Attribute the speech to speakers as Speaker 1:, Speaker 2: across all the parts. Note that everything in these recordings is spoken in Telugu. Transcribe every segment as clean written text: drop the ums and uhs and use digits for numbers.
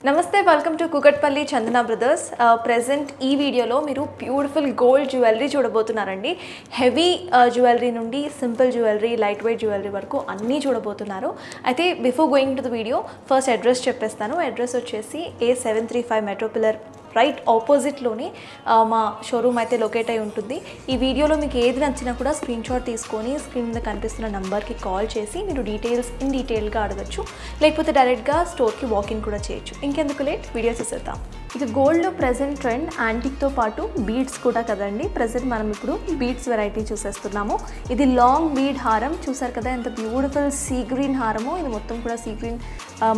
Speaker 1: నమస్తే welcome to Kukatpally Chandana brothers. Present ఈ వీడియోలో మీరు బ్యూటిఫుల్ గోల్డ్ జ్యువెలరీ చూడబోతున్నారండి. హెవీ జ్యువెలరీ నుండి simple jewellery, light weight jewellery వరకు అన్నీ చూడబోతున్నారు. అయితే before going to the video first address చెప్పేస్తాను. అడ్రస్ వచ్చేసి A735 మెట్రో పిల్లర్ రైట్ ఆపోజిట్లోనే మా షోరూమ్ అయితే లొకేట్ అయి ఉంటుంది. ఈ వీడియోలో మీకు ఏది నచ్చినా కూడా స్క్రీన్ షాట్ తీసుకొని స్క్రీన్ మీద కనిపిస్తున్న నెంబర్కి కాల్ చేసి మీరు ఇన్ డీటెయిల్గా అడగచ్చు, లేకపోతే డైరెక్ట్గా స్టోర్కి వాకింగ్ కూడా చేయొచ్చు. ఇంకెందుకు లేట్, వీడియో చూసేద్దాం. ఇది గోల్డ్లో ప్రెజెంట్ ట్రెండ్, యాంటిక్తో పాటు బీడ్స్ కూడా కదండి. ప్రెజెంట్ మనం ఇప్పుడు బీడ్స్ వెరైటీ చూసేస్తున్నాము. ఇది లాంగ్ బీడ్ హారం, చూసారు కదా ఎంత బ్యూటిఫుల్ సీ గ్రీన్ హారము. ఇది మొత్తం కూడా సీ గ్రీన్,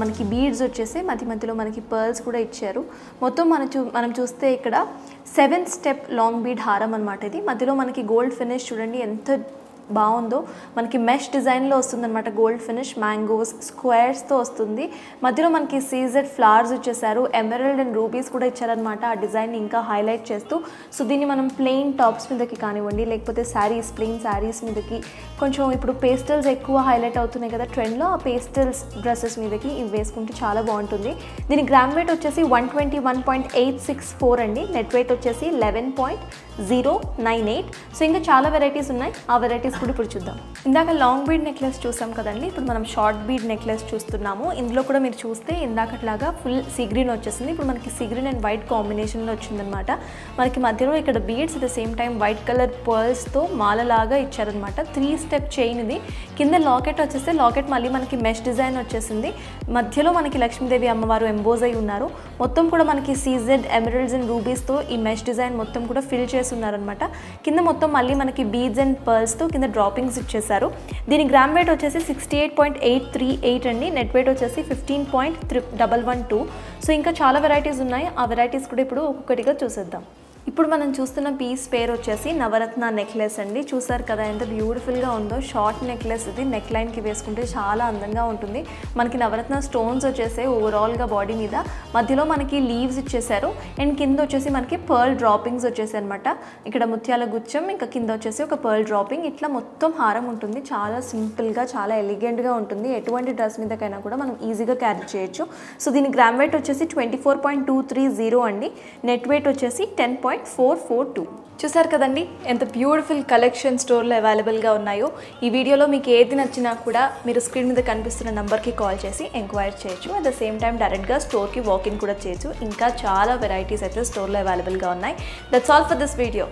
Speaker 1: మనకి బీడ్స్ వచ్చేసి మధ్యలో మనకి పర్ల్స్ కూడా ఇచ్చారు. మొత్తం మనం చూస్తే ఇక్కడ 7 స్టెప్ లాంగ్ బీడ్ హారం అనమాట. ఇది మధ్యలో మనకి గోల్డ్ ఫినిష్ చూడండి ఎంత బాగుందో. మనకి మెష్ డిజైన్లో వస్తుందన్నమాట. గోల్డ్ ఫినిష్, మ్యాంగోస్, స్క్వేర్స్తో వస్తుంది. మధ్యలో మనకి సీజెడ్ ఫ్లవర్స్ ఇచ్చేసారు. ఎమరల్డ్ అండ్ రూబీస్ కూడా ఇచ్చారనమాట. ఆ డిజైన్ ఇంకా హైలైట్ చేస్తూ. సో దీన్ని మనం ప్లెయిన్ టాప్స్ మీదకి కానివ్వండి, లేకపోతే శారీస్, ప్లెయిన్ శారీస్ మీదకి, కొంచెం ఇప్పుడు పేస్టల్స్ ఎక్కువ హైలైట్ అవుతున్నాయి కదా ట్రెండ్లో, ఆ పేస్టల్స్ డ్రెస్సెస్ మీదకి ఇవి వేసుకుంటే చాలా బాగుంటుంది. దీని గ్రామ్ వెయిట్ వచ్చేసి 121.864 అండి. నెట్ వెయిట్ వచ్చేసి 11.098. సో ఇంకా చాలా వెరైటీస్ ఉన్నాయి. ఆ వెరైటీస్ కూడా ఇప్పుడు చూద్దాం. ఇందాక లాంగ్ బీడ్ నెక్లెస్ చూసాం కదండి, ఇప్పుడు మనం షార్ట్ బీడ్ నెక్లెస్ చూస్తున్నాము. ఇందులో కూడా మీరు చూస్తే ఇందాకట్లాగా ఫుల్ సీ గ్రీన్ వచ్చేసింది. ఇప్పుడు మనకి సీ గ్రీన్ అండ్ వైట్ కాంబినేషన్లో వచ్చిందనమాట. మనకి మధ్యలో ఇక్కడ beads, at the same time white colour పర్ల్స్తో మాలలాగా ఇచ్చారనమాట. 3 స్టెప్ చైన్ ఇది. కింద లాకెట్ వచ్చేస్తే లాకెట్ మళ్ళీ మనకి మెష్ డిజైన్ వచ్చేసింది. మధ్యలో మనకి లక్ష్మీదేవి అమ్మవారు ఎంబోజ్ అయి ఉన్నారు. మొత్తం కూడా మనకి సీజెడ్ ఎమరల్డ్స్ అండ్ రూబీస్తో ఈ మెష్ డిజైన్ మొత్తం కూడా ఫిల్ చేసి ఉన్నారనమాట. కింద మొత్తం మళ్ళీ మనకి బీడ్స్ అండ్ పర్ల్స్తో కింద డ్రాపింగ్స్ ఇచ్చేసారు. దీని గ్రామ్ వెయిట్ వచ్చేసి 68.838 అండి. నెట్ వెయిట్ వచ్చేసి 15.112. సో ఇంకా చాలా వెరైటీస్ ఉన్నాయి. ఆ వెరైటీస్ కూడా ఇప్పుడు ఒక్కొక్కటిగా చూసేద్దాం. ఇప్పుడు మనం చూస్తున్న పీస్ పేరు వచ్చేసి నవరత్న నెక్లెస్ అండి. చూసారు కదా ఎంత బ్యూటిఫుల్గా ఉందో. షార్ట్ నెక్లెస్ ఇది. నెక్ లైన్కి వేసుకుంటే చాలా అందంగా ఉంటుంది. మనకి నవరత్న స్టోన్స్ వచ్చేసి ఓవరాల్గా బాడీ మీద, మధ్యలో మనకి లీవ్స్ ఇచ్చేసారు. అండ్ కింద వచ్చేసి మనకి పర్ల్ డ్రాపింగ్స్ వచ్చేసి అనమాట. ఇక్కడ ముత్యాల గుచ్చం, ఇంకా కింద వచ్చేసి ఒక పర్ల్ డ్రాపింగ్. ఇట్లా మొత్తం హారం ఉంటుంది. చాలా సింపుల్గా, చాలా ఎలిగెంట్గా ఉంటుంది. ఎటువంటి డ్రెస్ మీదకైనా కూడా మనం ఈజీగా క్యారీ చేయొచ్చు. సో దీని గ్రామ్ వెయిట్ వచ్చేసి 24.230 అండి. నెట్ వెయిట్ వచ్చేసి 10.442. చూసారు కదండి ఎంత బ్యూటిఫుల్ కలెక్షన్ స్టోర్లో అవైలబుల్గా ఉన్నాయో. ఈ వీడియోలో మీకు ఏది నచ్చినా కూడా మీరు స్క్రీన్ మీద కనిపిస్తున్న నెంబర్కి కాల్ చేసి ఎంక్వైరీ చేయొచ్చు. అట్ ద సేమ్ టైం డైరెక్ట్గా స్టోర్కి వాకింగ్ కూడా చేయొచ్చు. ఇంకా చాలా వెరైటీస్ అయితే స్టోర్లో అవైలబుల్గా ఉన్నాయి. That's all for this video.